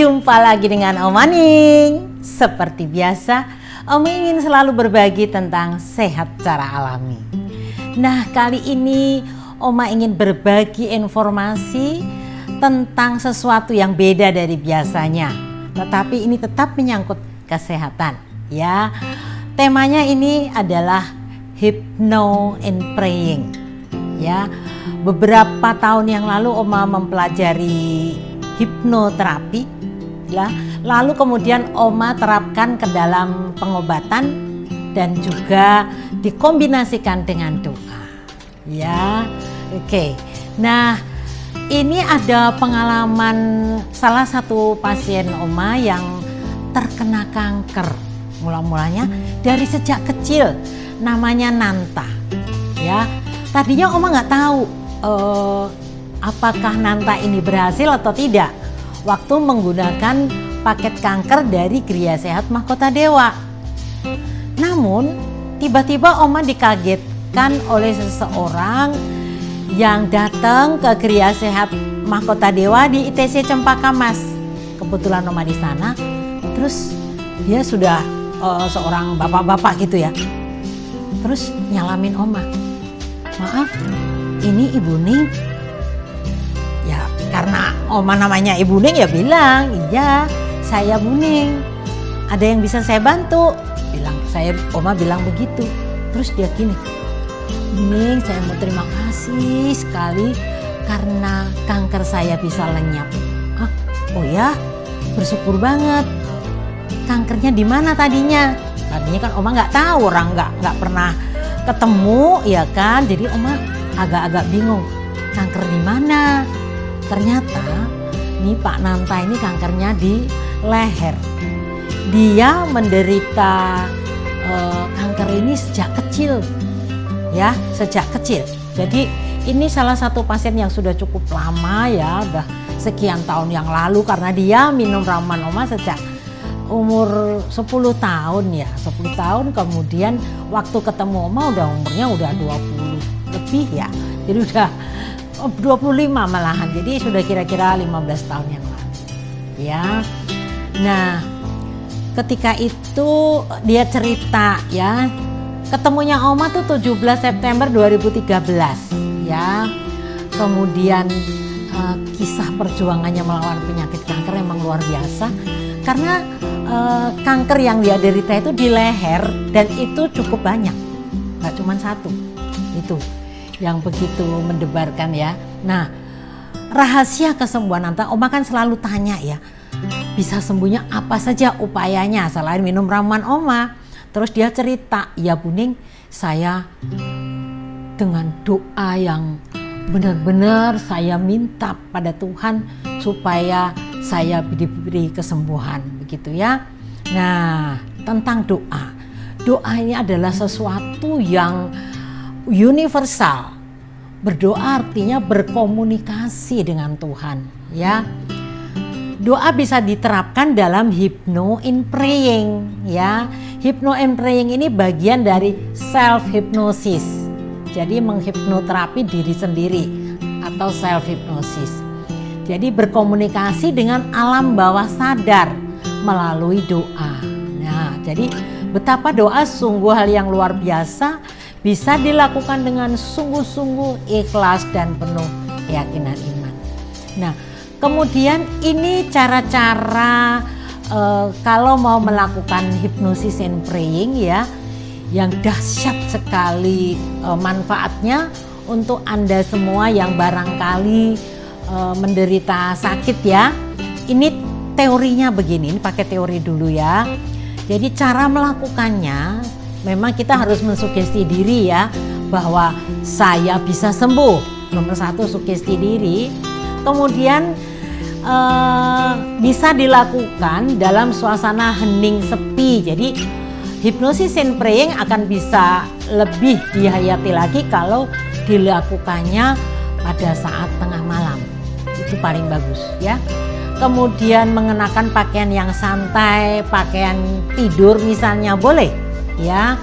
Jumpa lagi dengan Oma Ning. Seperti biasa, Oma ingin selalu berbagi tentang sehat secara alami. Nah, kali ini Oma ingin berbagi informasi tentang sesuatu yang beda dari biasanya. Tetapi ini tetap menyangkut kesehatan, ya. Temanya ini adalah hypno and praying. Ya, beberapa tahun yang lalu Oma mempelajari hipnoterapi, lalu kemudian Oma terapkan ke dalam pengobatan dan juga dikombinasikan dengan doa. Ya, oke. Nah, ini ada pengalaman salah satu pasien Oma yang terkena kanker. Mula-mulanya dari sejak kecil, namanya Nanta. Ya, tadinya Oma nggak tahu apakah Nanta ini berhasil atau tidak waktu menggunakan paket kanker dari Gria Sehat Mahkota Dewa. Namun tiba-tiba Oma dikagetkan oleh seseorang yang datang ke Gria Sehat Mahkota Dewa di ITC Cempaka Mas. Kebetulan Oma di sana, terus dia sudah seorang bapak-bapak gitu ya. Terus nyalamin Oma, maaf, ini Ibu Ning. Ya, karena Oma namanya Ibu Ning ya bilang, iya saya Bu Ning. Ada yang bisa saya bantu? Oma bilang begitu. Terus dia gini, Bu Ning, saya mau terima kasih sekali karena kanker saya bisa lenyap. Ah, oh ya, bersyukur banget. Kankernya di mana tadinya? Tadinya kan Oma nggak tahu, orang nggak pernah ketemu, ya kan? Jadi Oma agak-agak bingung, kanker di mana? Ternyata nih Pak Nanta ini kankernya di leher. Dia menderita kanker ini sejak kecil, ya, sejak kecil. Jadi ini salah satu pasien yang sudah cukup lama ya, udah sekian tahun yang lalu karena dia minum ramuan Oma sejak umur 10 tahun ya, 10 tahun. Kemudian waktu ketemu Oma umurnya udah 20 lebih ya. Jadi udah 25 malahan, jadi sudah kira-kira 15 tahun yang lalu ya. Nah, ketika itu dia cerita ya, ketemunya Oma tuh 17 September 2013 ya. Kemudian kisah perjuangannya melawan penyakit kanker memang luar biasa, karena kanker yang dia derita itu di leher dan itu cukup banyak, nggak cuma satu. Itu yang begitu mendebarkan ya. Nah, rahasia kesembuhan Nanta, Oma kan selalu tanya ya, bisa sembuhnya apa saja upayanya selain minum ramuan Oma. Terus dia cerita, ya Bu Ning, saya dengan doa yang benar-benar saya minta pada Tuhan supaya saya diberi kesembuhan, begitu ya. Nah, tentang doa. Doa ini adalah sesuatu yang universal. Berdoa artinya berkomunikasi dengan Tuhan, ya. Doa bisa diterapkan dalam hypno and praying, ya. Hypno and praying ini bagian dari self hypnosis. Jadi menghipnoterapi diri sendiri atau self hypnosis. Jadi berkomunikasi dengan alam bawah sadar melalui doa. Nah, jadi betapa doa sungguh hal yang luar biasa, bisa dilakukan dengan sungguh-sungguh ikhlas dan penuh keyakinan iman. Nah, kemudian ini cara-cara kalau mau melakukan hypnosis and praying ya, yang dahsyat sekali manfaatnya untuk Anda semua yang barangkali menderita sakit ya. Ini teorinya begini, ini pakai teori dulu ya. Jadi cara melakukannya, memang kita harus mensugesti diri ya, bahwa saya bisa sembuh. Nomor satu, sugesti diri. Kemudian bisa dilakukan dalam suasana hening sepi. Jadi hypnosis and praying akan bisa lebih dihayati lagi kalau dilakukannya pada saat tengah malam. Itu paling bagus ya. Kemudian mengenakan pakaian yang santai, pakaian tidur misalnya boleh ya.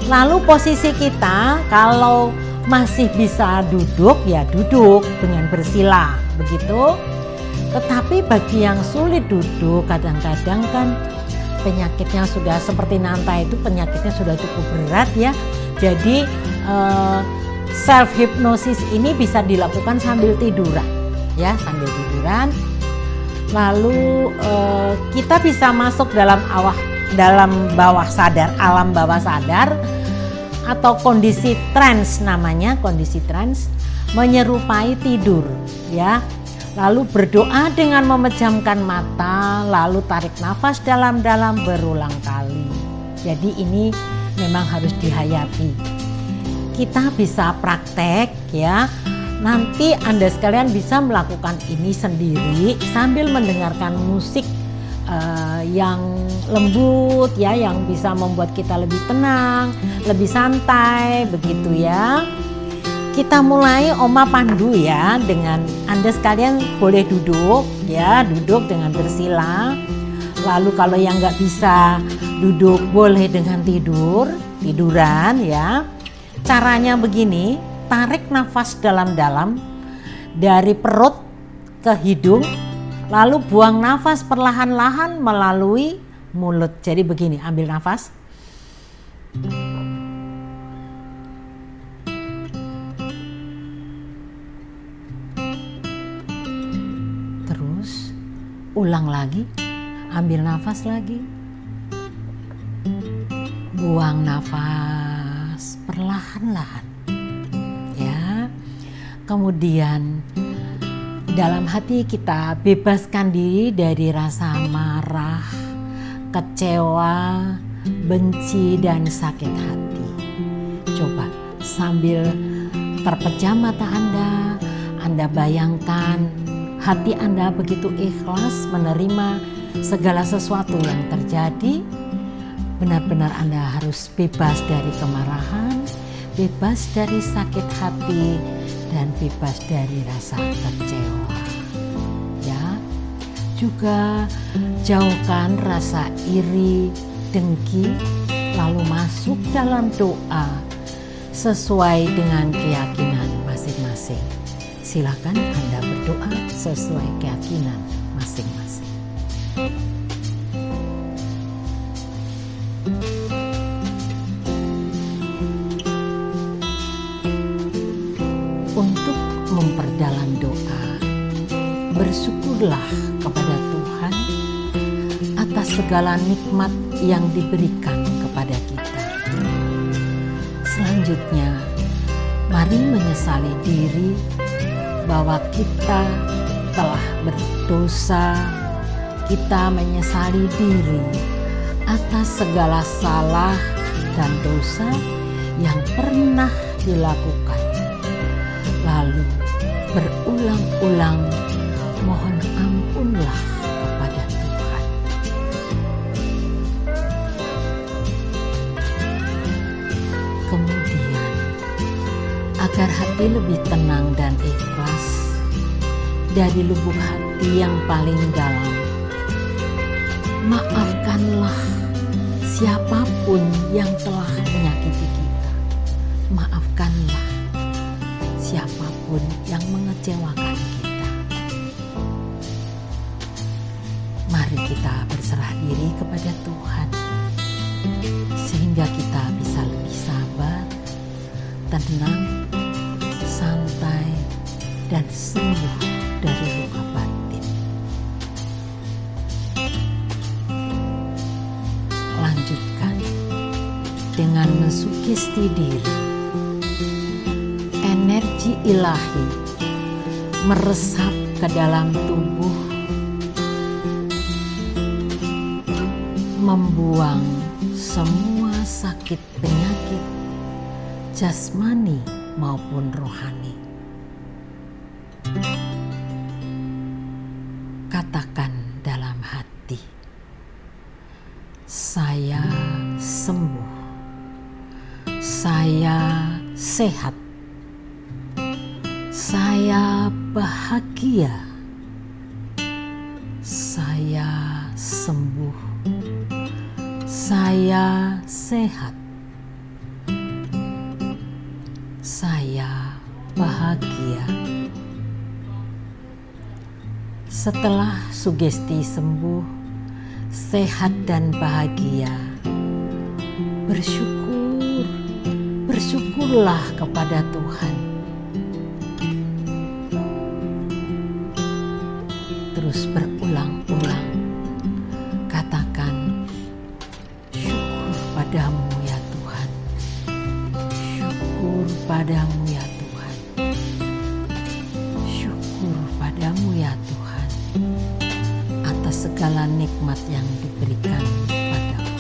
Lalu posisi kita kalau masih bisa duduk ya duduk dengan bersila begitu. Tetapi bagi yang sulit duduk, kadang-kadang kan penyakitnya sudah seperti Nanta itu penyakitnya sudah cukup berat ya. Jadi self hypnosis ini bisa dilakukan sambil tiduran ya, sambil tiduran. Lalu kita bisa masuk dalam bawah sadar, alam bawah sadar atau kondisi trance namanya, kondisi trance menyerupai tidur ya. Lalu berdoa dengan memejamkan mata, lalu tarik nafas dalam-dalam berulang kali. Jadi ini memang harus dihayati. Kita bisa praktek ya. Nanti Anda sekalian bisa melakukan ini sendiri sambil mendengarkan musik yang lembut ya, yang bisa membuat kita lebih tenang, lebih santai begitu ya. Kita mulai Oma pandu ya, dengan Anda sekalian boleh duduk ya, duduk dengan bersila. Lalu kalau yang nggak bisa duduk boleh dengan tiduran ya. Caranya begini, tarik nafas dalam-dalam dari perut ke hidung, lalu buang nafas perlahan-lahan melalui mulut. Jadi begini, ambil nafas. Terus ulang lagi, ambil nafas lagi. Buang nafas perlahan-lahan. Ya. Kemudian dalam hati kita bebaskan diri dari rasa marah, kecewa, benci dan sakit hati. Coba sambil terpejam mata Anda bayangkan hati Anda begitu ikhlas menerima segala sesuatu yang terjadi. Benar-benar Anda harus bebas dari kemarahan, bebas dari sakit hati, dan bebas dari rasa kecewa. Ya, juga jauhkan rasa iri, dengki, lalu masuk dalam doa sesuai dengan keyakinan masing-masing. Silakan Anda berdoa sesuai keyakinan masing-masing. Untuk memperdalam doa, bersyukurlah kepada Tuhan atas segala nikmat yang diberikan kepada kita. Selanjutnya, mari menyesali diri bahwa kita telah berdosa. Kita menyesali diri atas segala salah dan dosa yang pernah dilakukan. Lalu berulang-ulang mohon ampunlah kepada Tuhan. Kemudian agar hati lebih tenang dan ikhlas, dari lubuk hati yang paling dalam, maafkanlah siapapun yang telah menyakiti kita. Maafkanlah siapapun yang mengecewakan kita. Mari kita berserah diri kepada Tuhan, sehingga kita bisa lebih sabar, tenang, santai, dan sembuh dari luka batin. Lanjutkan dengan mensugesti diri. Energi ilahi meresap ke dalam tubuh, membuang semua sakit penyakit jasmani maupun rohani. Katakan dalam hati, saya sembuh, saya sehat, saya bahagia, saya sembuh, saya sehat, saya bahagia, Setelah sugesti sembuh, sehat dan bahagia, bersyukurlah kepada Tuhan. Terus berulang-ulang katakan, syukur padamu ya Tuhan, syukur padamu ya Tuhan, syukur padamu ya Tuhan atas segala nikmat yang diberikan padamu.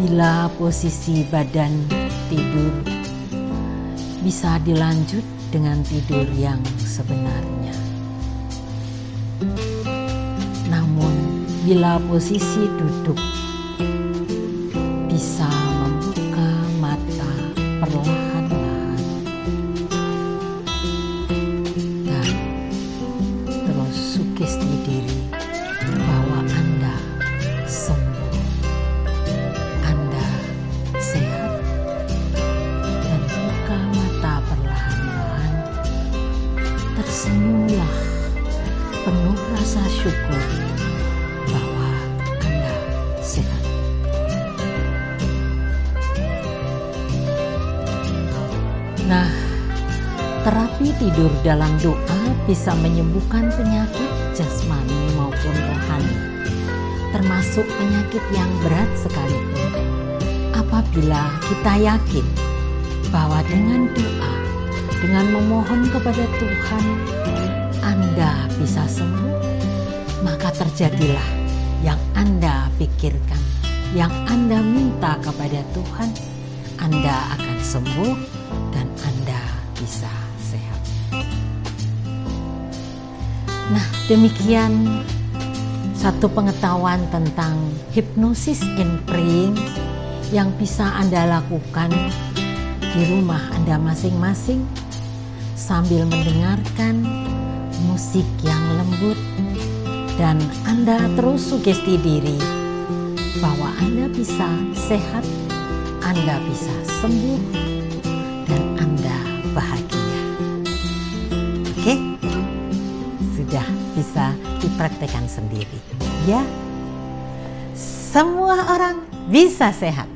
Bila posisi badan tidur, bisa dilanjut dengan tidur yang sebenarnya. Namun bila posisi duduk, bisa membuka mata perlahan-lahan dan terus sugesti diri bahwa Anda sembuh, Anda sehat, dan buka mata perlahan-lahan. Tersenyumlah penuh rasa syukur bahwa Anda sehat. Nah, terapi tidur dalam doa bisa menyembuhkan penyakit jasmani maupun rohani, termasuk penyakit yang berat sekalipun. Apabila kita yakin bahwa dengan doa, dengan memohon kepada Tuhan, Anda bisa sembuh, maka terjadilah yang Anda pikirkan, yang Anda minta kepada Tuhan. Anda akan sembuh dan Anda bisa sehat. Nah, demikian satu pengetahuan tentang hypnosis and praying yang bisa Anda lakukan di rumah Anda masing-masing sambil mendengarkan musik yang lembut, dan Anda terus sugesti diri bahwa Anda bisa sehat, Anda bisa sembuh, dan Anda bahagia. Oke? Sudah bisa dipraktekkan sendiri. Ya, semua orang bisa sehat.